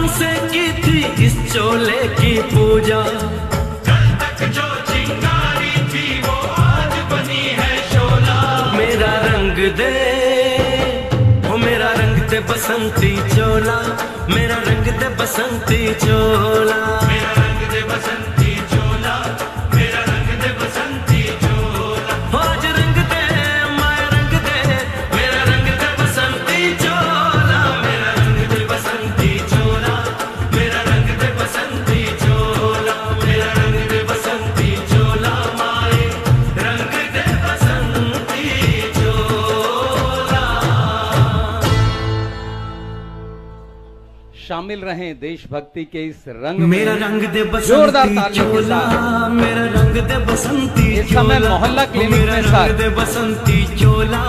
मन से की थी इस चोले की पूजा, कल तक जो चिंगारी थी वो आज बनी है शोला। मेरा रंग दे, वो मेरा रंग दे बसंती चोला, मेरा रंग दे बसंती चोला, मेरा रंग दे बसंती चोला, मेरा रंग दे बसंती चोला। आज रंग दे माय रंग दे, मेरा रंग दे बसंती चोला, मेरा रंग दे बसंती चोला, मेरा रंग दे बसंती चोला, मेरा रंग दे बसंती चोला, माय रंग दे बसंती चोला। शामिल रहें देशभक्ति के इस रंग में। मेरा रंग दे जोरदार बसंती तालियों के चोला, साथ मेरा रंग दे बसंती इस समय चोला, मोहल्ला क्लिनिक मेरा में रंग सर दे बसंती चोला,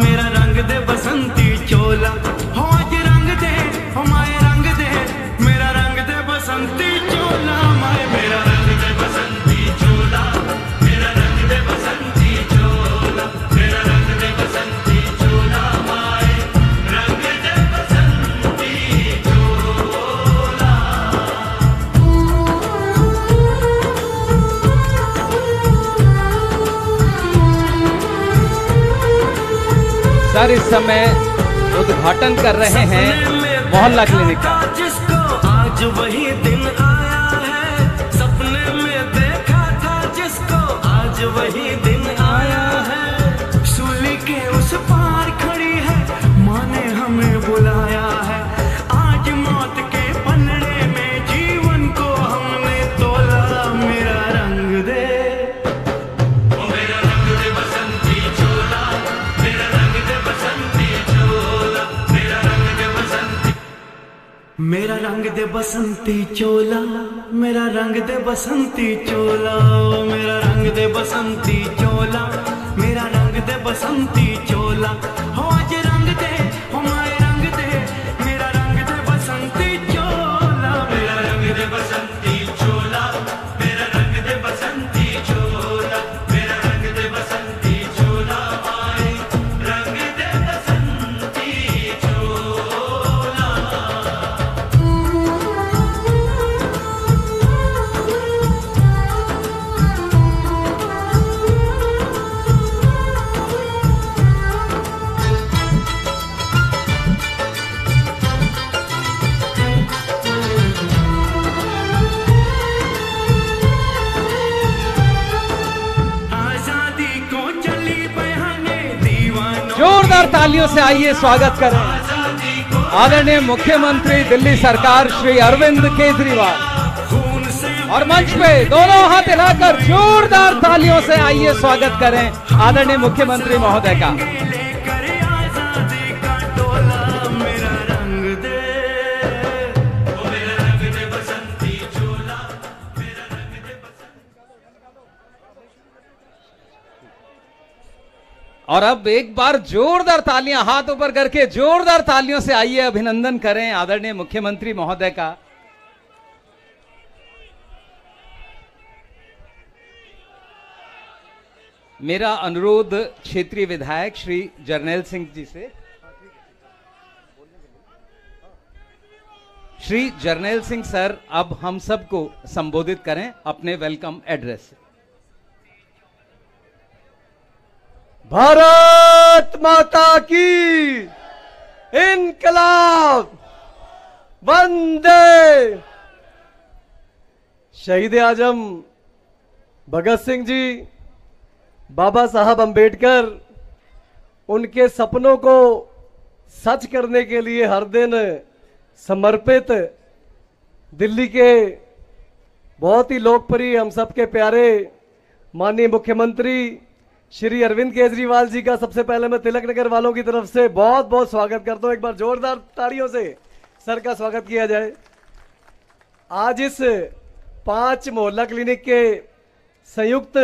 मेरा रंग दे बसंती चोला। हो आज रंग दे, हो माय रंग दे, मेरा रंग दे बसंती चोला, माय मेरा रंग दे बसंती चोला, मेरा रंग दे बसंती चोला, मेरा रंग दे बसंती चोला, माय रंग दे बसंती चोला। सर इस समय उद्घाटन कर रहे हैं मोहल्ला क्लिनिक का। जिसको आज वही दिन आया है, सपने में देखा था जिसको आज वही दिन आया है। सूली के उस पार खड़ी है, माँ ने हमें बुलाया है। आज मौत के पलड़े में जीवन को हमने तोला। मेरा रंग दे, ओ मेरा रंग दे बसंती चोला, मेरा रंग दे बसंती चोला, मेरा रंग दे बसंती, मेरा रंग दे बसंती चोला, मेरा रंग दे बसंती चोला, मेरा रंग दे बसंती चोला, मेरा रंग दे बसंती चोला। हो आज रंग दे, हो माय रंग दे, मेरा रंग दे बसंती चोला, मेरा रंग दे बसंती चोला, मेरा रंग दे बसंती चोला, मेरा रंग दे बसंती चोला, माय रंग दे बसंती चोला। आजादी को चली बयाने दीवानों, जोरदार तालियों से आइए स्वागत करें आजादी को आदरणीय मुख्यमंत्री दिल्ली सरकार श्री अरविंद केजरीवाल। खून से और मंच पे दोनों हाथ हिलाकर जोरदार तालियों से आइए स्वागत करें आदरणीय मुख्यमंत्री महोदय का। लेकर आजादी का टोला। मेरा रंग दे, ओ मेरा रंग दे बसंती चोला, मेरा रंग दे बसंती। और अब एक बार जोरदार तालियां हाथ ऊपर करके जोरदार तालियों से आइए अभिनंदन करें आदरणीय मुख्यमंत्री महोदय का। मेरा अनुरोध क्षेत्रीय विधायक श्री जरनैल सिंह जी से, श्री जरनैल सिंह सर अब हम सबको संबोधित करें अपने वेलकम एड्रेस से। भारत माता की इनकलाब, वंदे। शहीद आजम भगत सिंह जी, बाबा साहब अंबेडकर, उनके सपनों को सच करने के लिए हर दिन समर्पित दिल्ली के बहुत ही लोकप्रिय, हम सबके प्यारे माननीय मुख्यमंत्री श्री अरविंद केजरीवाल जी का सबसे पहले मैं तिलक नगर वालों की तरफ से बहुत बहुत स्वागत करता हूं। एक बार जोरदार तालियों से सर का स्वागत किया जाए। आज इस 5 मोहल्ला क्लिनिक के संयुक्त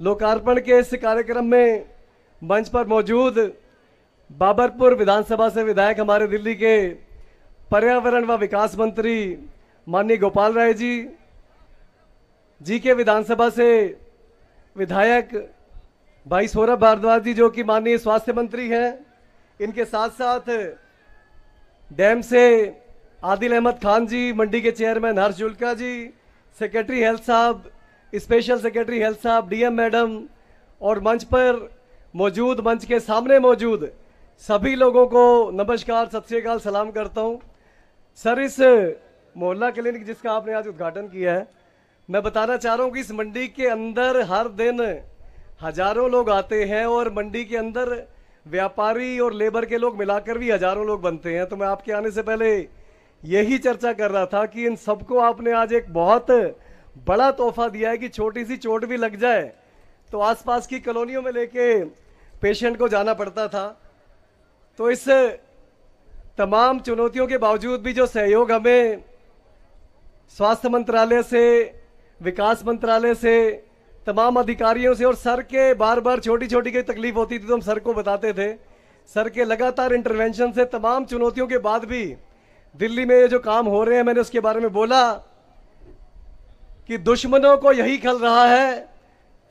लोकार्पण के इस कार्यक्रम में मंच पर मौजूद बाबरपुर विधानसभा से विधायक हमारे दिल्ली के पर्यावरण व विकास मंत्री माननीय गोपाल राय जी के विधानसभा से विधायक भाई सौरभ भारद्वाज जी जो कि माननीय स्वास्थ्य मंत्री हैं, इनके साथ साथ डैम से आदिल अहमद खान जी, मंडी के चेयरमैन हर्ष जुल्का जी, सेक्रेटरी हेल्थ साहब, स्पेशल सेक्रेटरी हेल्थ साहब, डीएम मैडम और मंच पर मौजूद, मंच के सामने मौजूद सभी लोगों को नमस्कार, सत श्री अकाल, सलाम करता हूं। सर, इस मोहल्ला क्लिनिक जिसका आपने आज उद्घाटन किया है, मैं बताना चाह रहा हूं कि इस मंडी के अंदर हर दिन हजारों लोग आते हैं और मंडी के अंदर व्यापारी और लेबर के लोग मिलाकर भी हजारों लोग बनते हैं। तो मैं आपके आने से पहले यही चर्चा कर रहा था कि इन सबको आपने आज एक बहुत बड़ा तोहफा दिया है कि छोटी सी चोट भी लग जाए तो आसपास की कॉलोनियों में लेके पेशेंट को जाना पड़ता था। तो इस तमाम चुनौतियों के बावजूद भी जो सहयोग हमें स्वास्थ्य मंत्रालय से, विकास मंत्रालय से, तमाम अधिकारियों से और सर के बार बार छोटी छोटी कोई तकलीफ होती थी तो हम सर को बताते थे। सर के लगातार इंटरवेंशन से तमाम चुनौतियों के बाद भी दिल्ली में ये जो काम हो रहे हैं, मैंने उसके बारे में बोला कि दुश्मनों को यही खल रहा है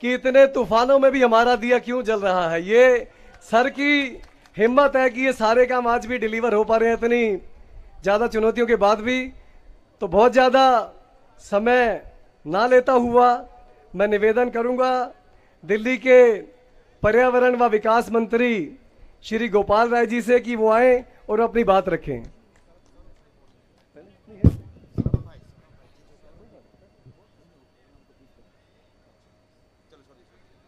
कि इतने तूफानों में भी हमारा दिया क्यों जल रहा है। ये सर की हिम्मत है कि ये सारे काम आज भी डिलीवर हो पा रहे हैं इतनी ज्यादा चुनौतियों के बाद भी। तो बहुत ज्यादा समय ना लेता हुआ मैं निवेदन करूंगा दिल्ली के पर्यावरण व विकास मंत्री श्री गोपाल राय जी से कि वो आए और अपनी बात रखें।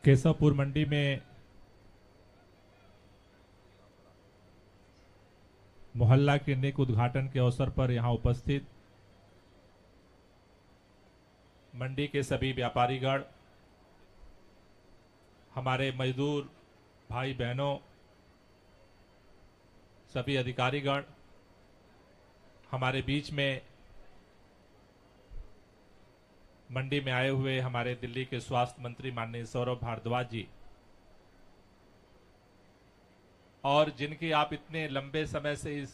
केशवपुर मंडी में मोहल्ला क्लिनिक उद्घाटन के अवसर पर यहां उपस्थित मंडी के सभी व्यापारीगण, हमारे मजदूर भाई बहनों, सभी अधिकारीगण, हमारे बीच में मंडी में आए हुए हमारे दिल्ली के स्वास्थ्य मंत्री माननीय सौरभ भारद्वाज जी, और जिनकी आप इतने लंबे समय से इस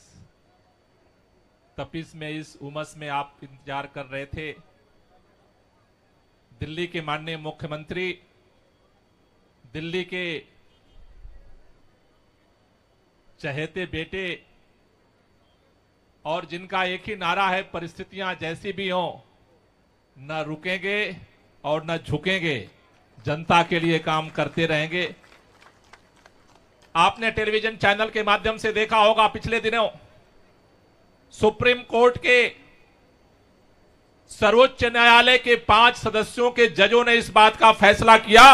तपिश में, इस उमस में आप इंतजार कर रहे थे, दिल्ली के माननीय मुख्यमंत्री, दिल्ली के चहेते बेटे, और जिनका एक ही नारा है, परिस्थितियां जैसी भी हों न रुकेंगे और न झुकेंगे, जनता के लिए काम करते रहेंगे। आपने टेलीविजन चैनल के माध्यम से देखा होगा, पिछले दिनों सुप्रीम कोर्ट के सर्वोच्च न्यायालय के 5 सदस्यों के जजों ने इस बात का फैसला किया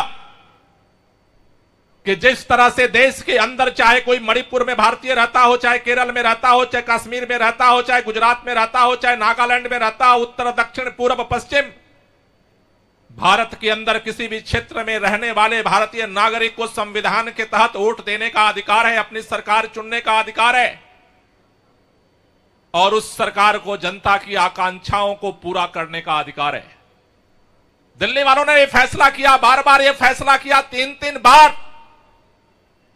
कि जिस तरह से देश के अंदर, चाहे कोई मणिपुर में भारतीय रहता हो, चाहे केरल में रहता हो, चाहे कश्मीर में रहता हो, चाहे गुजरात में रहता हो, चाहे नागालैंड में रहता हो, उत्तर दक्षिण पूर्व पश्चिम, भारत के अंदर किसी भी क्षेत्र में रहने वाले भारतीय नागरिक को संविधान के तहत वोट देने का अधिकार है, अपनी सरकार चुनने का अधिकार है, और उस सरकार को जनता की आकांक्षाओं को पूरा करने का अधिकार है। दिल्ली वालों ने यह फैसला किया, बार बार यह फैसला किया, 3-3 बार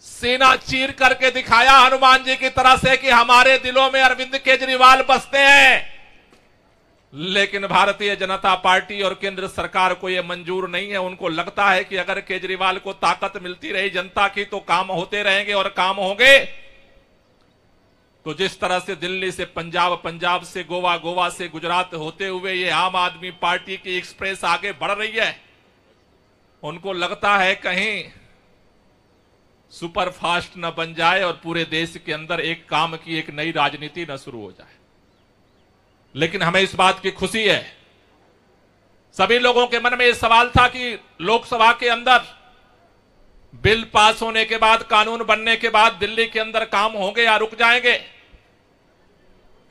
सीना चीर करके दिखाया हनुमान जी की तरह से कि हमारे दिलों में अरविंद केजरीवाल बसते हैं। लेकिन भारतीय जनता पार्टी और केंद्र सरकार को यह मंजूर नहीं है। उनको लगता है कि अगर केजरीवाल को ताकत मिलती रही जनता की तो काम होते रहेंगे और काम होंगे। तो जिस तरह से दिल्ली से पंजाब, पंजाब से गोवा, गोवा से गुजरात होते हुए ये आम आदमी पार्टी की एक्सप्रेस आगे बढ़ रही है, उनको लगता है कहीं सुपर फास्ट न बन जाए और पूरे देश के अंदर एक काम की एक नई राजनीति न शुरू हो जाए। लेकिन हमें इस बात की खुशी है, सभी लोगों के मन में यह सवाल था कि लोकसभा के अंदर बिल पास होने के बाद, कानून बनने के बाद दिल्ली के अंदर काम होंगे या रुक जाएंगे।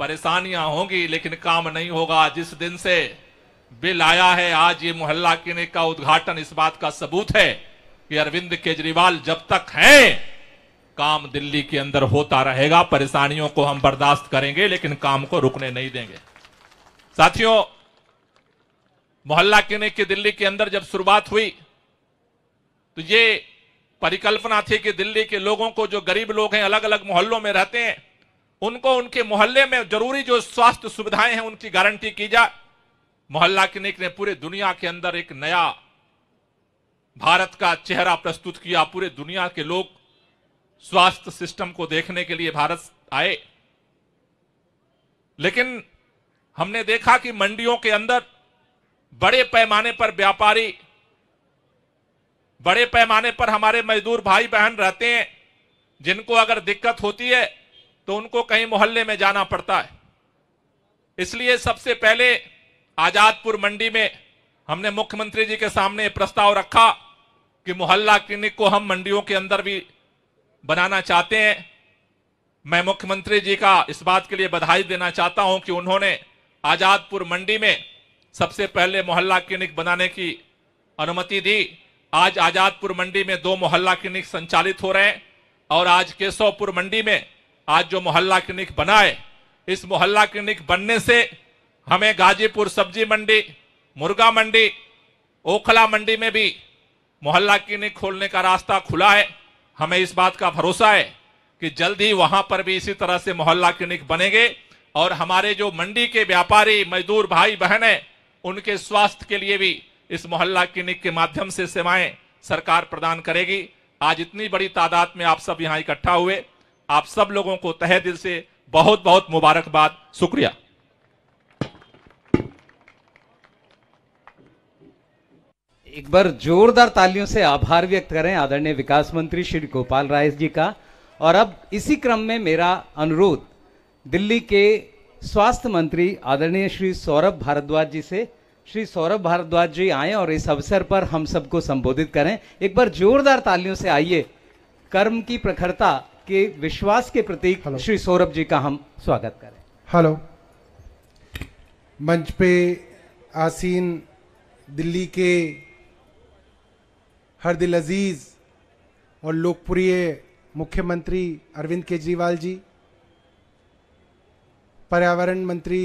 परेशानियां होंगी लेकिन काम नहीं होगा। जिस दिन से बिल आया है, आज ये मोहल्ला क्लिनिक का उद्घाटन इस बात का सबूत है कि अरविंद केजरीवाल जब तक हैं, काम दिल्ली के अंदर होता रहेगा। परेशानियों को हम बर्दाश्त करेंगे लेकिन काम को रुकने नहीं देंगे। साथियों, मोहल्ला क्लिनिक की दिल्ली के अंदर जब शुरुआत हुई तो ये परिकल्पना थी कि दिल्ली के लोगों को, जो गरीब लोग हैं, अलग अलग मोहल्लों में रहते हैं, उनको उनके मोहल्ले में जरूरी जो स्वास्थ्य सुविधाएं हैं उनकी गारंटी की जाए। मोहल्ला क्लिनिक ने पूरे दुनिया के अंदर एक नया भारत का चेहरा प्रस्तुत किया। पूरे दुनिया के लोग स्वास्थ्य सिस्टम को देखने के लिए भारत आए। लेकिन हमने देखा कि मंडियों के अंदर बड़े पैमाने पर व्यापारी, बड़े पैमाने पर हमारे मजदूर भाई बहन रहते हैं, जिनको अगर दिक्कत होती है तो उनको कहीं मोहल्ले में जाना पड़ता है। इसलिए सबसे पहले आजादपुर मंडी में हमने मुख्यमंत्री जी के सामने प्रस्ताव रखा कि मोहल्ला क्लिनिक को हम मंडियों के अंदर भी बनाना चाहते हैं। मैं मुख्यमंत्री जी का इस बात के लिए बधाई देना चाहता हूं कि उन्होंने आजादपुर मंडी में सबसे पहले मोहल्ला क्लिनिक बनाने की अनुमति दी। आज आजादपुर मंडी में 2 मोहल्ला क्लिनिक संचालित हो रहे हैं और आज केशवपुर मंडी में आज जो मोहल्ला क्लिनिक बना है, इस मोहल्ला क्लिनिक बनने से हमें गाजीपुर सब्जी मंडी, मुर्गा मंडी, ओखला मंडी में भी मोहल्ला क्लिनिक खोलने का रास्ता खुला है। हमें इस बात का भरोसा है कि जल्द ही वहां पर भी इसी तरह से मोहल्ला क्लिनिक बनेंगे और हमारे जो मंडी के व्यापारी मजदूर भाई बहन हैं, उनके स्वास्थ्य के लिए भी इस मोहल्ला क्लिनिक के माध्यम से सेवाएं सरकार प्रदान करेगी। आज इतनी बड़ी तादाद में आप सब यहां इकट्ठा हुए, आप सब लोगों को तहे दिल से बहुत बहुत मुबारकबाद, शुक्रिया। एक बार जोरदार तालियों से आभार व्यक्त करें आदरणीय विकास मंत्री श्री गोपाल राय जी का। और अब इसी क्रम में मेरा अनुरोध दिल्ली के स्वास्थ्य मंत्री आदरणीय श्री सौरभ भारद्वाज जी से, श्री सौरभ भारद्वाज जी आए और इस अवसर पर हम सबको संबोधित करें। एक बार जोरदार तालियों से आइए, कर्म की प्रखरता के विश्वास के प्रतीक श्री सौरभ जी का हम स्वागत करें। हेलो। मंच पे आसीन दिल्ली के हर दिल अजीज और लोकप्रिय मुख्यमंत्री अरविंद केजरीवाल जी, पर्यावरण मंत्री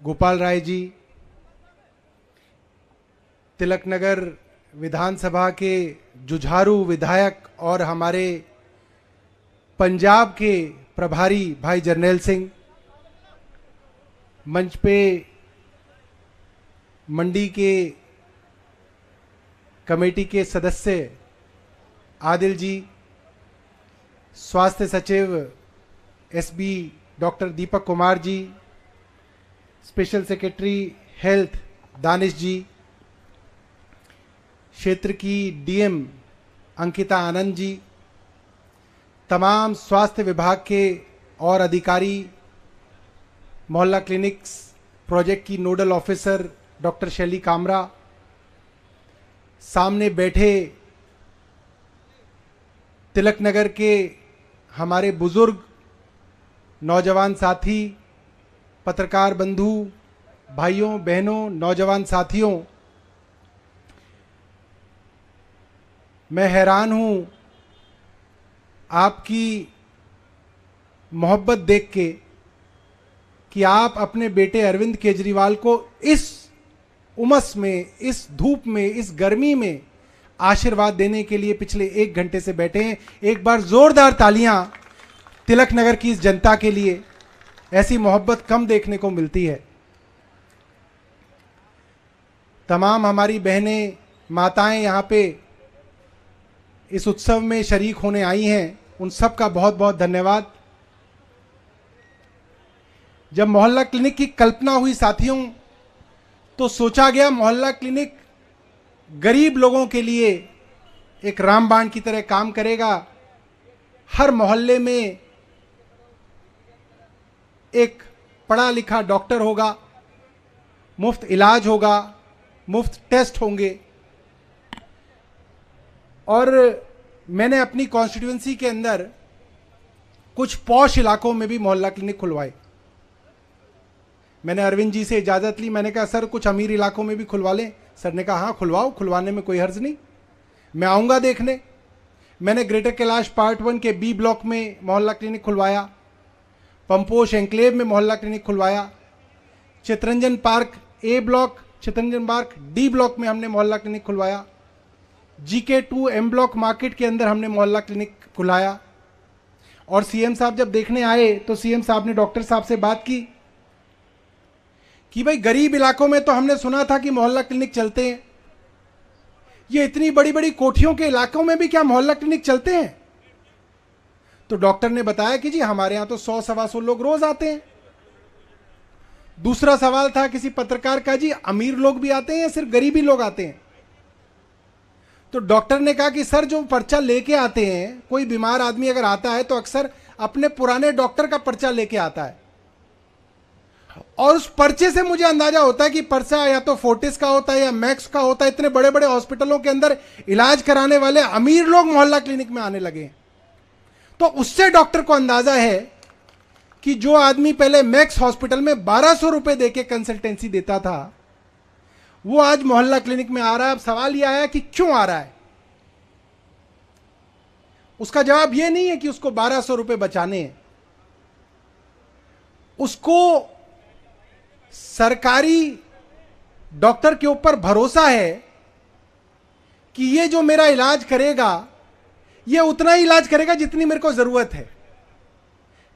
गोपाल राय जी, तिलकनगर विधानसभा के जुझारू विधायक और हमारे पंजाब के प्रभारी भाई जर्नैल सिंह, मंच पे मंडी के कमेटी के सदस्य आदिल जी, स्वास्थ्य सचिव SB doctor Deepak Kumar ji, special secretary health Danish जी, क्षेत्र की डीएम अंकिता आनंद जी, तमाम स्वास्थ्य विभाग के और अधिकारी, मोहल्ला क्लिनिक्स प्रोजेक्ट की नोडल ऑफिसर डॉक्टर शैली कामरा, सामने बैठे तिलकनगर के हमारे बुजुर्ग नौजवान साथी, पत्रकार बंधु, भाइयों बहनों, नौजवान साथियों, मैं हैरान हूं आपकी मोहब्बत देख के कि आप अपने बेटे अरविंद केजरीवाल को इस उमस में, इस धूप में, इस गर्मी में आशीर्वाद देने के लिए पिछले 1 घंटे से बैठे हैं। एक बार जोरदार तालियां तिलकनगर की इस जनता के लिए। ऐसी मोहब्बत कम देखने को मिलती है। तमाम हमारी बहनें, माताएं यहां पे इस उत्सव में शरीक होने आई हैं, उन सब का बहुत बहुत धन्यवाद। जब मोहल्ला क्लिनिक की कल्पना हुई साथियों, तो सोचा गया मोहल्ला क्लिनिक गरीब लोगों के लिए एक रामबाण की तरह काम करेगा। हर मोहल्ले में एक पढ़ा लिखा डॉक्टर होगा, मुफ्त इलाज होगा, मुफ्त टेस्ट होंगे। और मैंने अपनी कॉन्स्टिट्यूएंसी के अंदर कुछ पॉश इलाकों में भी मोहल्ला क्लिनिक खुलवाए। मैंने अरविंद जी से इजाज़त ली, मैंने कहा सर कुछ अमीर इलाकों में भी खुलवा लें। सर ने कहा हाँ खुलवाओ, खुलवाने में कोई हर्ज नहीं, मैं आऊँगा देखने। मैंने ग्रेटर कैलाश पार्ट 1 के बी ब्लॉक में मोहल्ला क्लिनिक खुलवाया, पंपोश एंक्लेव में मोहल्ला क्लिनिक खुलवाया, Chittaranjan park A block, Chittaranjan park D block में हमने मोहल्ला क्लिनिक खुलवाया, GK2 एम ब्लॉक मार्केट के अंदर हमने मोहल्ला क्लिनिक खुलाया। और सीएम साहब जब देखने आए तो सीएम साहब ने डॉक्टर साहब से बात की कि भाई गरीब इलाकों में तो हमने सुना था कि मोहल्ला क्लिनिक चलते हैं, ये इतनी बड़ी बड़ी कोठियों के इलाकों में भी क्या मोहल्ला क्लिनिक चलते हैं? तो डॉक्टर ने बताया कि जी हमारे यहाँ तो 100-125 लोग रोज आते हैं। दूसरा सवाल था किसी पत्रकार का, जी अमीर लोग भी आते हैं या सिर्फ गरीबी लोग आते हैं? तो डॉक्टर ने कहा कि सर जो पर्चा लेके आते हैं, कोई बीमार आदमी अगर आता है तो अक्सर अपने पुराने डॉक्टर का पर्चा लेके आता है, और उस पर्चे से मुझे अंदाजा होता है कि पर्चा या तो फोर्टिस का होता है या मैक्स का होता है। इतने बड़े बड़े हॉस्पिटलों के अंदर इलाज कराने वाले अमीर लोग मोहल्ला क्लिनिक में आने लगे हैं। तो उससे डॉक्टर को अंदाजा है कि जो आदमी पहले मैक्स हॉस्पिटल में 1200 रुपए देके कंसल्टेंसी देता था, वो आज मोहल्ला क्लिनिक में आ रहा है। अब सवाल यह आया कि क्यों आ रहा है? उसका जवाब यह नहीं है कि उसको 1200 रुपए बचाने हैं, उसको सरकारी डॉक्टर के ऊपर भरोसा है कि ये जो मेरा इलाज करेगा, ये उतना ही इलाज करेगा जितनी मेरे को जरूरत है।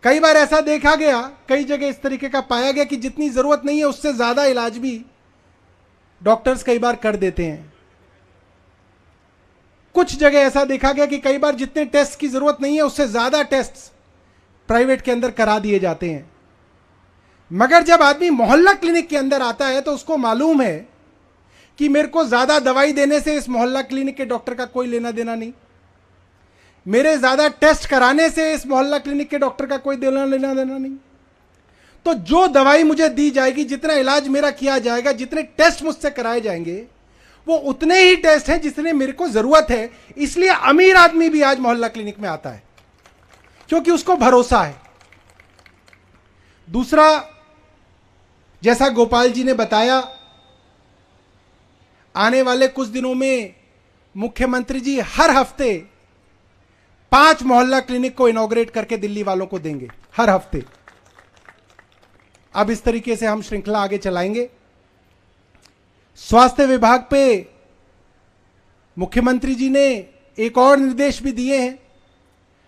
कई बार ऐसा देखा गया, कई जगह इस तरीके का पाया गया कि जितनी जरूरत नहीं है उससे ज्यादा इलाज भी डॉक्टर्स कई बार कर देते हैं। कुछ जगह ऐसा देखा गया कि कई बार जितने टेस्ट की जरूरत नहीं है उससे ज्यादा टेस्ट प्राइवेट के अंदर करा दिए जाते हैं। मगर जब आदमी मोहल्ला क्लिनिक के अंदर आता है तो उसको मालूम है कि मेरे को ज्यादा दवाई देने से इस मोहल्ला क्लिनिक के डॉक्टर का कोई लेना देना नहीं, मेरे ज्यादा टेस्ट कराने से इस मोहल्ला क्लिनिक के डॉक्टर का कोई लेना देना नहीं। तो जो दवाई मुझे दी जाएगी, जितना इलाज मेरा किया जाएगा, जितने टेस्ट मुझसे कराए जाएंगे, वो उतने ही टेस्ट हैं जितने मेरे को जरूरत है। इसलिए अमीर आदमी भी आज मोहल्ला क्लिनिक में आता है, क्योंकि उसको भरोसा है। दूसरा, जैसा गोपाल जी ने बताया, आने वाले कुछ दिनों में मुख्यमंत्री जी हर हफ्ते 5 मोहल्ला क्लिनिक को इनॉग्रेट करके दिल्ली वालों को देंगे, हर हफ्ते। अब इस तरीके से हम श्रृंखला आगे चलाएंगे। स्वास्थ्य विभाग पे मुख्यमंत्री जी ने एक और निर्देश भी दिए हैं।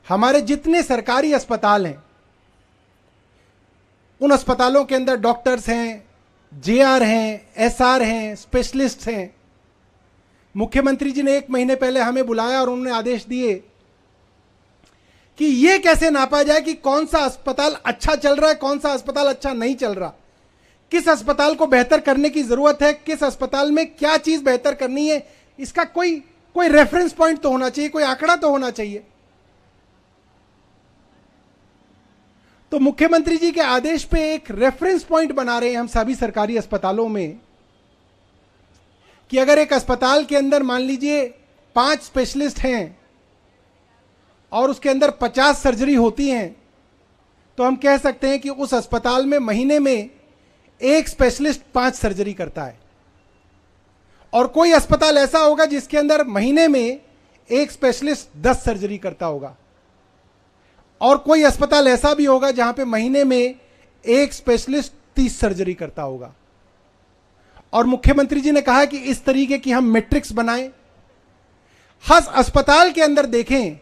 हमारे जितने सरकारी अस्पताल हैं, उन अस्पतालों के अंदर डॉक्टर्स हैं, जेआर हैं, एसआर हैं, स्पेशलिस्ट हैं। मुख्यमंत्री जी ने 1 महीने पहले हमें बुलाया और उन्होंने आदेश दिए कि यह कैसे नापा जाए कि कौन सा अस्पताल अच्छा चल रहा है, कौन सा अस्पताल अच्छा नहीं चल रहा, किस अस्पताल को बेहतर करने की जरूरत है, किस अस्पताल में क्या चीज बेहतर करनी है। इसका कोई रेफरेंस पॉइंट तो होना चाहिए, कोई आंकड़ा तो होना चाहिए। तो मुख्यमंत्री जी के आदेश पे एक रेफरेंस पॉइंट बना रहे हैं हम सभी सरकारी अस्पतालों में कि अगर एक अस्पताल के अंदर मान लीजिए 5 स्पेशलिस्ट हैं और उसके अंदर 50 सर्जरी होती हैं, तो हम कह सकते हैं कि उस अस्पताल में महीने में एक स्पेशलिस्ट 5 सर्जरी करता है। और कोई अस्पताल ऐसा होगा जिसके अंदर महीने में एक स्पेशलिस्ट 10 सर्जरी करता होगा, और कोई अस्पताल ऐसा भी होगा जहां पे महीने में एक स्पेशलिस्ट 30 सर्जरी करता होगा। और मुख्यमंत्री जी ने कहा कि इस तरीके की हम मैट्रिक्स बनाएं, हर अस्पताल के अंदर देखें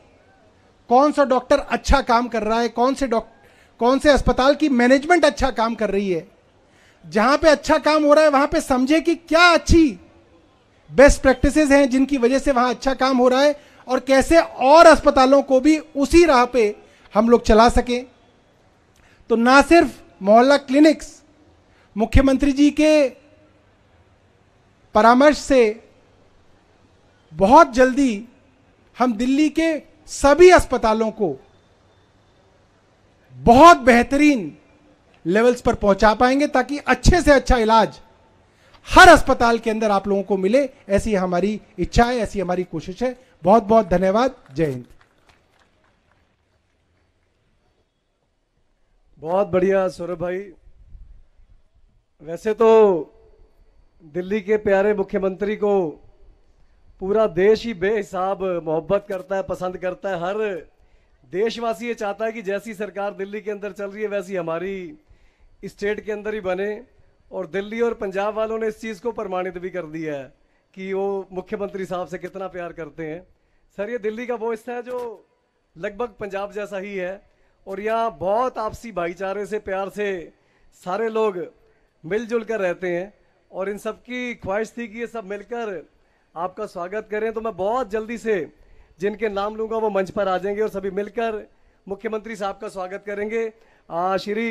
कौन सा डॉक्टर अच्छा काम कर रहा है, कौन से अस्पताल की मैनेजमेंट अच्छा काम कर रही है। जहां पे अच्छा काम हो रहा है वहां पे समझे कि क्या अच्छी बेस्ट प्रैक्टिसेस हैं जिनकी वजह से वहां अच्छा काम हो रहा है, और कैसे और अस्पतालों को भी उसी राह पे हम लोग चला सकें। तो ना सिर्फ मोहल्ला क्लिनिक्स, मुख्यमंत्री जी के परामर्श से बहुत जल्दी हम दिल्ली के सभी अस्पतालों को बहुत बेहतरीन लेवल्स पर पहुंचा पाएंगे, ताकि अच्छे से अच्छा इलाज हर अस्पताल के अंदर आप लोगों को मिले। ऐसी हमारी इच्छा है, ऐसी हमारी कोशिश है। बहुत बहुत धन्यवाद। जय हिंद। बहुत बढ़िया सौरभ भाई। वैसे तो दिल्ली के प्यारे मुख्यमंत्री को पूरा देश ही बेहिसाब मोहब्बत करता है, पसंद करता है। हर देशवासी ये चाहता है कि जैसी सरकार दिल्ली के अंदर चल रही है वैसी हमारी स्टेट के अंदर ही बने, और दिल्ली और पंजाब वालों ने इस चीज़ को प्रमाणित भी कर दिया है कि वो मुख्यमंत्री साहब से कितना प्यार करते हैं। सर, ये दिल्ली का वो हिस्सा है जो लगभग पंजाब जैसा ही है, और यहाँ बहुत आपसी भाईचारे से, प्यार से सारे लोग मिलजुल कर रहते हैं। और इन सब की ख्वाहिश थी कि ये सब मिलकर आपका स्वागत करें। तो मैं बहुत जल्दी से जिनके नाम लूंगा वो मंच पर आ जाएंगे और सभी मिलकर मुख्यमंत्री साहब का स्वागत करेंगे। श्री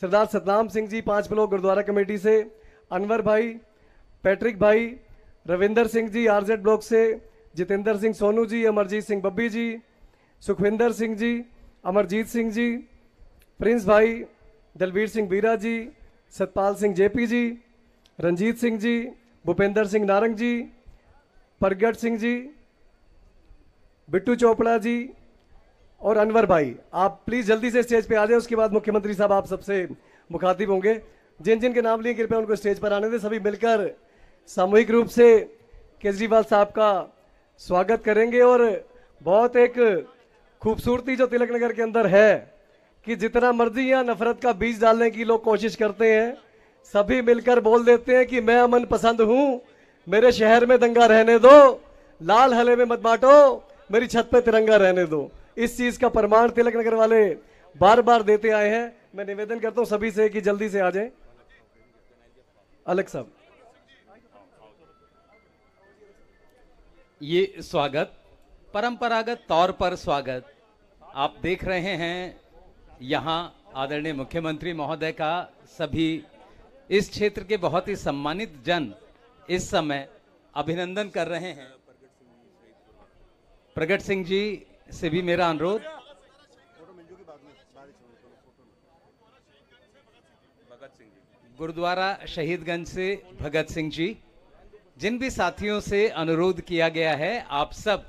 सरदार सतनाम सिंह जी 5 ब्लॉक गुरुद्वारा कमेटी से, अनवर भाई, पैट्रिक भाई, रविंदर सिंह जी आरजेड ब्लॉक से, जितेंद्र सिंह सोनू जी, अमरजीत सिंह बब्बी जी, सुखविंदर सिंह जी, अमरजीत सिंह जी, प्रिंस भाई, दलबीर सिंह बीरा जी, सतपाल सिंह जेपी जी, रंजीत सिंह जी, भूपेंद्र सिंह नारंग जी, प्रगट सिंह जी, बिट्टू चोपड़ा जी और अनवर भाई। आप प्लीज जल्दी से स्टेज पे आ जाए, उसके बाद मुख्यमंत्री साहब आप सबसे मुखातिब होंगे। जिन जिन के नाम लिए कृपया उनको स्टेज पर आने दें। सभी मिलकर सामूहिक रूप से केजरीवाल साहब का स्वागत करेंगे। और बहुत एक खूबसूरती जो तिलक नगर के अंदर है कि जितना मर्जी यहाँ नफरत का बीज डालने की लोग कोशिश करते हैं, सभी मिलकर बोल देते हैं कि मैं अमन पसंद हूं, मेरे शहर में दंगा रहने दो, लाल हले में मत बांटो, मेरी छत पे तिरंगा रहने दो। इस चीज का प्रमाण तिलक नगर वाले बार बार देते आए हैं। मैं निवेदन करता हूं सभी से कि जल्दी से आ जाएं। अलग साहब, ये स्वागत परंपरागत तौर पर स्वागत आप देख रहे हैं यहाँ आदरणीय मुख्यमंत्री महोदय का सभी इस क्षेत्र के बहुत ही सम्मानित जन इस समय अभिनंदन कर रहे हैं। प्रगट सिंह जी से भी मेरा अनुरोध, गुरुद्वारा शहीदगंज से भगत सिंह जी, जिन भी साथियों से अनुरोध किया गया है आप सब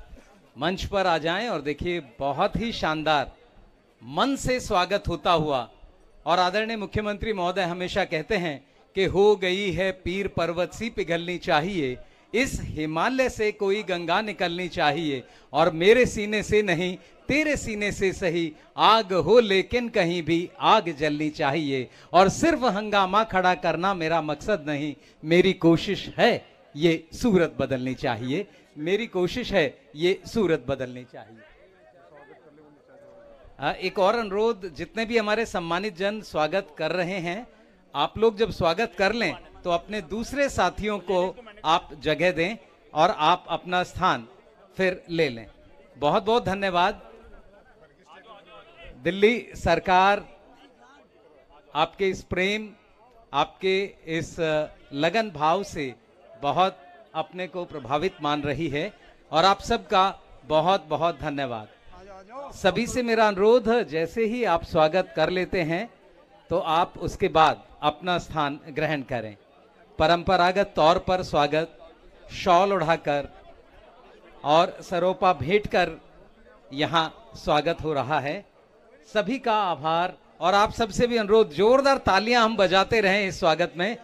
मंच पर आ जाएं और देखिए बहुत ही शानदार मन से स्वागत होता हुआ। और आदरणीय मुख्यमंत्री महोदय हमेशा कहते हैं कि हो गई है पीर पर्वत सी पिघलनी चाहिए, इस हिमालय से कोई गंगा निकलनी चाहिए, और मेरे सीने से नहीं तेरे सीने से सही, आग हो लेकिन कहीं भी आग जलनी चाहिए। और सिर्फ हंगामा खड़ा करना मेरा मकसद नहीं, मेरी कोशिश है ये सूरत बदलनी चाहिए, मेरी कोशिश है ये सूरत बदलनी चाहिए। एक और अनुरोध, जितने भी हमारे सम्मानित जन स्वागत कर रहे हैं, आप लोग जब स्वागत कर लें तो अपने दूसरे साथियों को आप जगह दें और आप अपना स्थान फिर ले लें। बहुत बहुत धन्यवाद। दिल्ली सरकार आपके इस प्रेम, आपके इस लगन भाव से बहुत अपने को प्रभावित मान रही है और आप सबका बहुत बहुत धन्यवाद। सभी से मेरा अनुरोध, जैसे ही आप स्वागत कर लेते हैं तो आप उसके बाद अपना स्थान ग्रहण करें। परंपरागत तौर पर स्वागत शॉल उड़ाकर और सरोपा भेंट कर यहाँ स्वागत हो रहा है। सभी का आभार और आप सबसे भी अनुरोध, जोरदार तालियां हम बजाते रहें इस स्वागत में।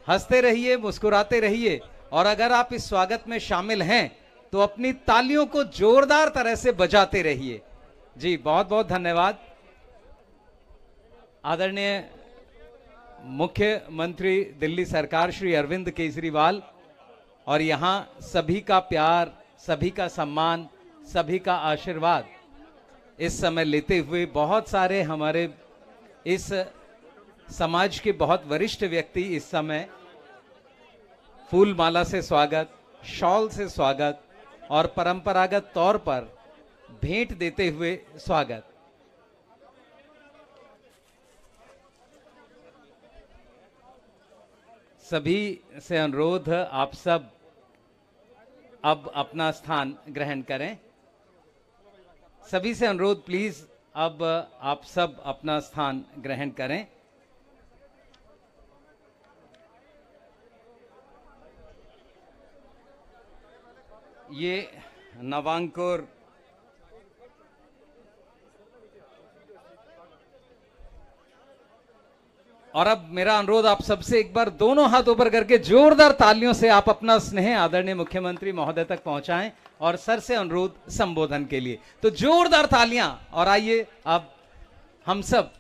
हंसते रहिए, मुस्कुराते रहिए और अगर आप इस स्वागत में शामिल हैं तो अपनी तालियों को जोरदार तरह से बजाते रहिए। जी बहुत बहुत धन्यवाद। आदरणीय मुख्यमंत्री दिल्ली सरकार श्री अरविंद केजरीवाल और यहाँ सभी का प्यार, सभी का सम्मान, सभी का आशीर्वाद इस समय लेते हुए बहुत सारे हमारे इस समाज के बहुत वरिष्ठ व्यक्ति इस समय फूल माला से स्वागत, शॉल से स्वागत और परंपरागत तौर पर भेंट देते हुए स्वागत। सभी से अनुरोध, आप सब अब अपना स्थान ग्रहण करें। सभी से अनुरोध प्लीज, अब आप सब अपना स्थान ग्रहण करें। ये नवांकुर और अब मेरा अनुरोध आप सबसे, एक बार दोनों हाथ ऊपर करके जोरदार तालियों से आप अपना स्नेह आदरणीय मुख्यमंत्री महोदय तक पहुंचाएं और सर से अनुरोध संबोधन के लिए। तो जोरदार तालियां। और आइए अब हम सब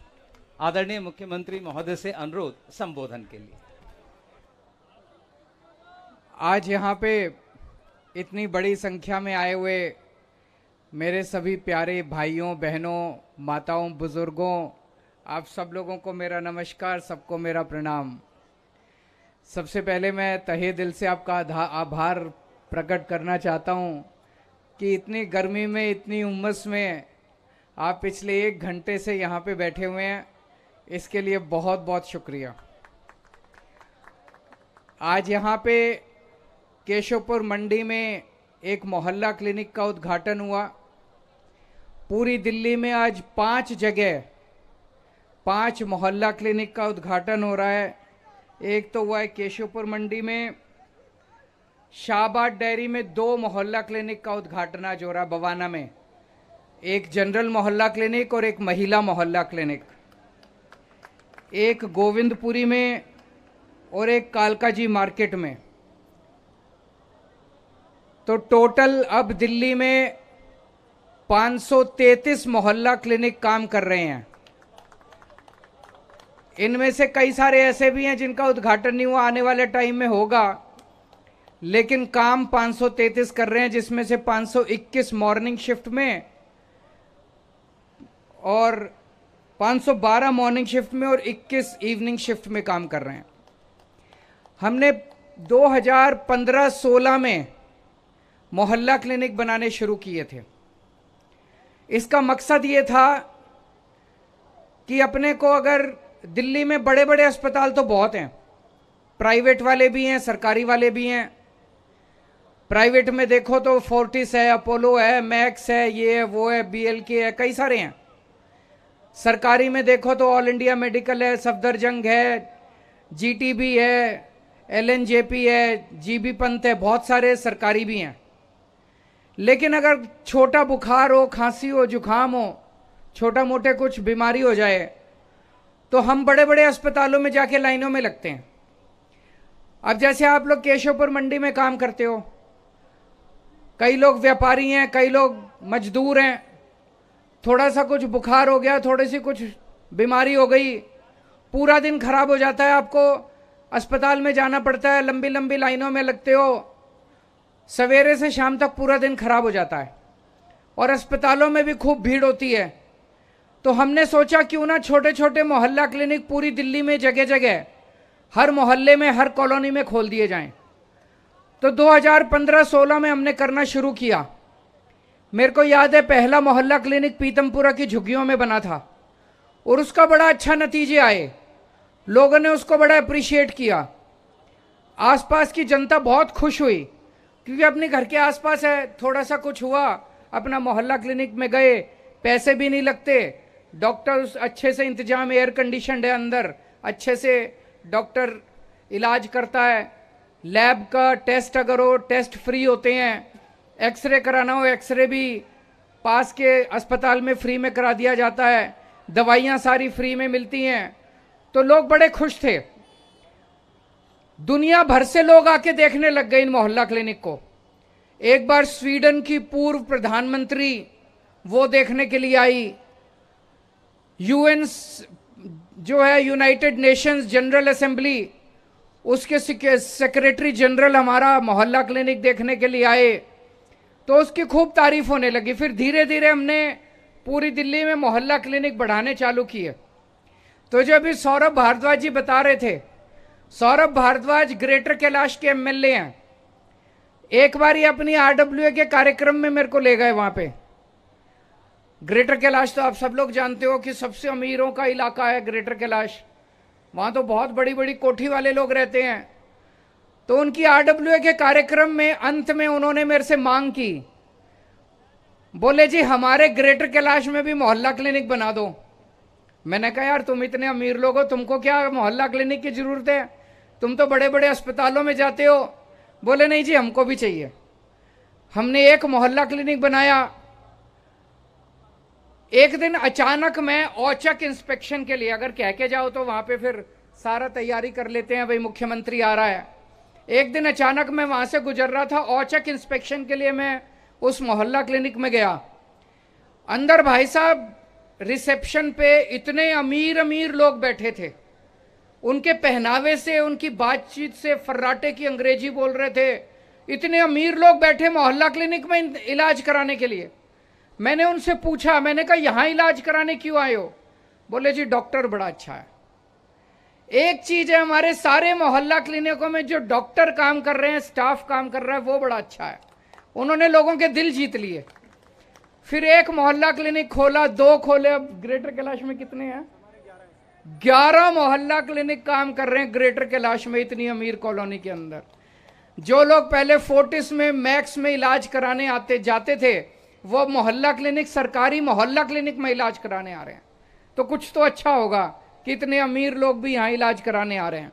आदरणीय मुख्यमंत्री महोदय से अनुरोध संबोधन के लिए। आज यहाँ पे इतनी बड़ी संख्या में आए हुए मेरे सभी प्यारे भाइयों, बहनों, माताओं, बुजुर्गों, आप सब लोगों को मेरा नमस्कार, सबको मेरा प्रणाम। सबसे पहले मैं तहे दिल से आपका आभार प्रकट करना चाहता हूँ कि इतनी गर्मी में, इतनी उमस में आप पिछले 1 घंटे से यहाँ पे बैठे हुए हैं। इसके लिए बहुत बहुत शुक्रिया। आज यहाँ पे केशवपुर मंडी में एक मोहल्ला क्लिनिक का उद्घाटन हुआ। पूरी दिल्ली में आज 5 जगह 5 मोहल्ला क्लिनिक का उद्घाटन हो रहा है। एक तो हुआ है केशवपुर मंडी में, शाहबाद डेयरी में 2 मोहल्ला क्लिनिक का उद्घाटन आज हो रहा है बवाना में, एक जनरल मोहल्ला क्लिनिक और एक महिला मोहल्ला क्लिनिक, एक गोविंदपुरी में और एक कालकाजी मार्केट में। तो टोटल अब दिल्ली में 533 मोहल्ला क्लिनिक काम कर रहे हैं। इनमें से कई सारे ऐसे भी हैं जिनका उद्घाटन नहीं हुआ, आने वाले टाइम में होगा, लेकिन काम 533 कर रहे हैं, जिसमें से 521 मॉर्निंग शिफ्ट में और 512 मॉर्निंग शिफ्ट में और 21 इवनिंग शिफ्ट में काम कर रहे हैं। हमने 2015-16 में मोहल्ला क्लिनिक बनाने शुरू किए थे। इसका मकसद ये था कि अपने को, अगर दिल्ली में बड़े बड़े अस्पताल तो बहुत हैं, प्राइवेट वाले भी हैं, सरकारी वाले भी हैं। प्राइवेट में देखो तो फोर्टिस है, अपोलो है, मैक्स है, ये है, वो है, BLK है, कई सारे हैं। सरकारी में देखो तो ऑल इंडिया मेडिकल है, सफदरजंग है, GTB है, LNJP है, GB पंत है, बहुत सारे सरकारी भी हैं। लेकिन अगर छोटा बुखार हो, खांसी हो, जुकाम हो, छोटा मोटे कुछ बीमारी हो जाए तो हम बड़े बड़े अस्पतालों में जाके लाइनों में लगते हैं। अब जैसे आप लोग केशवपुर मंडी में काम करते हो, कई लोग व्यापारी हैं, कई लोग मजदूर हैं, थोड़ा सा कुछ बुखार हो गया, थोड़ी सी कुछ बीमारी हो गई, पूरा दिन खराब हो जाता है, आपको अस्पताल में जाना पड़ता है, लंबी लंबी लाइनों में लगते हो, सवेरे से शाम तक पूरा दिन खराब हो जाता है और अस्पतालों में भी खूब भीड़ होती है। तो हमने सोचा क्यों ना छोटे छोटे मोहल्ला क्लिनिक पूरी दिल्ली में जगह जगह, हर मोहल्ले में, हर कॉलोनी में खोल दिए जाएं। तो 2015-16 में हमने करना शुरू किया। मेरे को याद है पहला मोहल्ला क्लिनिक पीतमपुरा की झुग्गियों में बना था और उसका बड़ा अच्छा नतीजे आए, लोगों ने उसको बड़ा अप्रिशिएट किया। आसपास की जनता बहुत खुश हुई क्योंकि अपने घर के आसपास है, थोड़ा सा कुछ हुआ अपना मोहल्ला क्लिनिक में गए, पैसे भी नहीं लगते, डॉक्टर अच्छे से इंतजाम, एयर कंडीशनड है अंदर, अच्छे से डॉक्टर इलाज करता है, लैब का टेस्ट अगर हो टेस्ट फ्री होते हैं, एक्सरे कराना हो एक्सरे भी पास के अस्पताल में फ्री में करा दिया जाता है, दवाइयाँ सारी फ्री में मिलती हैं। तो लोग बड़े खुश थे। दुनिया भर से लोग आके देखने लग गए इन मोहल्ला क्लिनिक को। एक बार स्वीडन की पूर्व प्रधानमंत्री वो देखने के लिए आई, UN जो है यूनाइटेड नेशंस जनरल असेंबली, उसके सेक्रेटरी जनरल हमारा मोहल्ला क्लिनिक देखने के लिए आए, तो उसकी खूब तारीफ होने लगी। फिर धीरे धीरे हमने पूरी दिल्ली में मोहल्ला क्लिनिक बढ़ाने चालू किए। तो जो अभी सौरभ भारद्वाज जी बता रहे थे, सौरभ भारद्वाज ग्रेटर कैलाश के MLA हैं। एक बार ये अपनी RWA के कार्यक्रम में मेरे को ले गए वहां पे। ग्रेटर कैलाश तो आप सब लोग जानते हो कि सबसे अमीरों का इलाका है ग्रेटर कैलाश, वहां तो बहुत बड़ी बड़ी कोठी वाले लोग रहते हैं। तो उनकी RWA के कार्यक्रम में अंत में उन्होंने मेरे से मांग की, बोले जी हमारे ग्रेटर कैलाश में भी मोहल्ला क्लिनिक बना दो। मैंने कहा यार तुम इतने अमीर लोग हो, तुमको क्या मोहल्ला क्लिनिक की जरूरत है, तुम तो बड़े बड़े अस्पतालों में जाते हो। बोले नहीं जी हमको भी चाहिए। हमने एक मोहल्ला क्लिनिक बनाया। एक दिन अचानक मैं औचक इंस्पेक्शन के लिए, अगर कह के जाओ तो वहां पे फिर सारा तैयारी कर लेते हैं, भाई मुख्यमंत्री आ रहा है। एक दिन अचानक मैं वहां से गुजर रहा था, औचक इंस्पेक्शन के लिए मैं उस मोहल्ला क्लिनिक में गया। अंदर भाई साहब रिसेप्शन पे इतने अमीर अमीर लोग बैठे थे, उनके पहनावे से, उनकी बातचीत से फर्राटे की अंग्रेजी बोल रहे थे। इतने अमीर लोग बैठे मोहल्ला क्लिनिक में इलाज कराने के लिए। मैंने उनसे पूछा, मैंने कहा यहां इलाज कराने क्यों आए हो? बोले जी डॉक्टर बड़ा अच्छा है। एक चीज है, हमारे सारे मोहल्ला क्लिनिकों में जो डॉक्टर काम कर रहे हैं, स्टाफ काम कर रहा है, वो बड़ा अच्छा है। उन्होंने लोगों के दिल जीत लिए। फिर एक मोहल्ला क्लिनिक खोला, 2 खोले, अब ग्रेटर कैलाश में कितने हैं? 11 मोहल्ला क्लिनिक काम कर रहे हैं ग्रेटर कैलाश में, इतनी अमीर कॉलोनी के अंदर। जो लोग पहले फोर्टिस में, मैक्स में इलाज कराने आते जाते थे, वो मोहल्ला क्लिनिक, सरकारी मोहल्ला क्लिनिक में इलाज कराने आ रहे हैं। तो कुछ तो अच्छा होगा कि इतने अमीर लोग भी यहाँ इलाज कराने आ रहे हैं।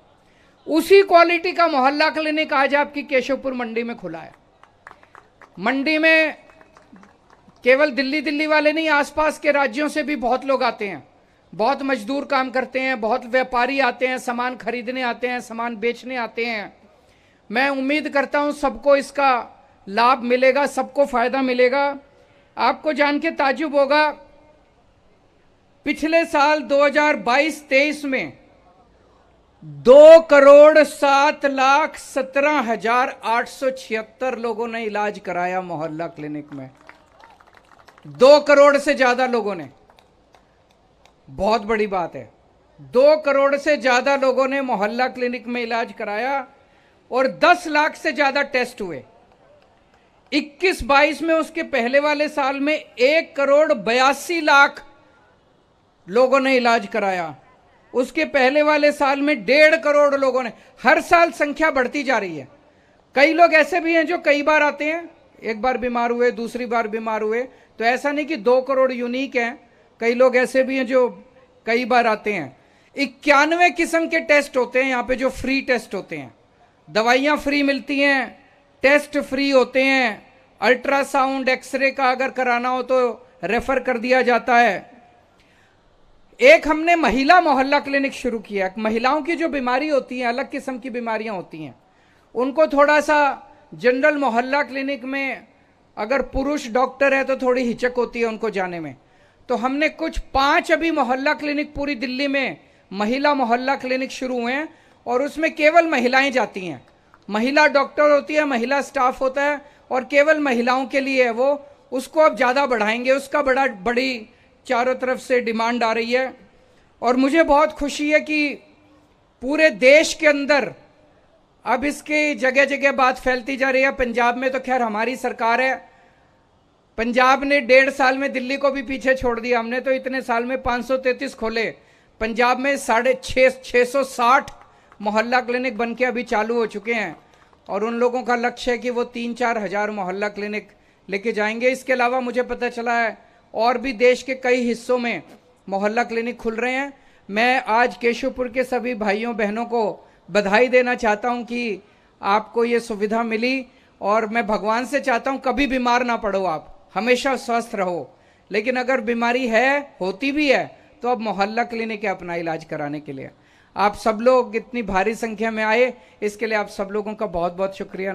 उसी क्वालिटी का मोहल्ला क्लिनिक आज आपकी केशवपुर मंडी में खुला है। मंडी में केवल दिल्ली वाले नहीं, आसपास के राज्यों से भी बहुत लोग आते हैं, बहुत मजदूर काम करते हैं, बहुत व्यापारी आते हैं, सामान खरीदने आते हैं, सामान बेचने आते हैं। मैं उम्मीद करता हूं सबको इसका लाभ मिलेगा, सबको फायदा मिलेगा। आपको जान के ताज्जुब होगा, पिछले साल 2022-23 में 2,07,17,876 लोगों ने इलाज कराया मोहल्ला क्लिनिक में। 2 करोड़ से ज्यादा लोगों ने, बहुत बड़ी बात है, 2 करोड़ से ज्यादा लोगों ने मोहल्ला क्लिनिक में इलाज कराया और 10 लाख से ज्यादा टेस्ट हुए। 21-22 में, उसके पहले वाले साल में 1,82,00,000 लोगों ने इलाज कराया। उसके पहले वाले साल में 1.5 करोड़ लोगों ने। हर साल संख्या बढ़ती जा रही है। कई लोग ऐसे भी हैं जो कई बार आते हैं, एक बार बीमार हुए, दूसरी बार बीमार हुए, तो ऐसा नहीं कि 2 करोड़ यूनिक हैं। कई लोग ऐसे भी हैं जो कई बार आते हैं। 91 किस्म के टेस्ट होते हैं यहाँ पे, जो फ्री टेस्ट होते हैं। दवाइयाँ फ्री मिलती हैं, टेस्ट फ्री होते हैं, अल्ट्रासाउंड, एक्सरे का अगर कराना हो तो रेफर कर दिया जाता है। एक हमने महिला मोहल्ला क्लिनिक शुरू किया। महिलाओं की जो बीमारी होती है, अलग किस्म की बीमारियां होती हैं, उनको थोड़ा सा जनरल मोहल्ला क्लिनिक में अगर पुरुष डॉक्टर है तो थोड़ी हिचक होती है उनको जाने में। तो हमने कुछ 5 अभी मोहल्ला क्लिनिक पूरी दिल्ली में महिला मोहल्ला क्लिनिक शुरू हुए हैं और उसमें केवल महिलाएं जाती हैं। महिला डॉक्टर होती है, महिला स्टाफ होता है और केवल महिलाओं के लिए है वो। उसको अब ज़्यादा बढ़ाएंगे, उसका बड़ी चारों तरफ से डिमांड आ रही है। और मुझे बहुत खुशी है कि पूरे देश के अंदर अब इसकी जगह जगह बात फैलती जा रही है। पंजाब में तो खैर हमारी सरकार है, पंजाब ने 1.5 साल में दिल्ली को भी पीछे छोड़ दिया। हमने तो इतने साल में 533 खोले, पंजाब में 660 मोहल्ला क्लिनिक बन के अभी चालू हो चुके हैं और उन लोगों का लक्ष्य है कि वो 3-4 हज़ार मोहल्ला क्लिनिक लेके जाएंगे। इसके अलावा मुझे पता चला है और भी देश के कई हिस्सों में मोहल्ला क्लिनिक खुल रहे हैं। मैं आज केशवपुर के सभी भाइयों बहनों को बधाई देना चाहता हूं कि आपको ये सुविधा मिली और मैं भगवान से चाहता हूं कभी बीमार ना पड़ो, आप हमेशा स्वस्थ रहो। लेकिन अगर बीमारी है, होती भी है, तो अब मोहल्ला क्लिनिक है अपना इलाज कराने के लिए। आप सब लोग इतनी भारी संख्या में आए, इसके लिए आप सब लोगों का बहुत बहुत शुक्रिया।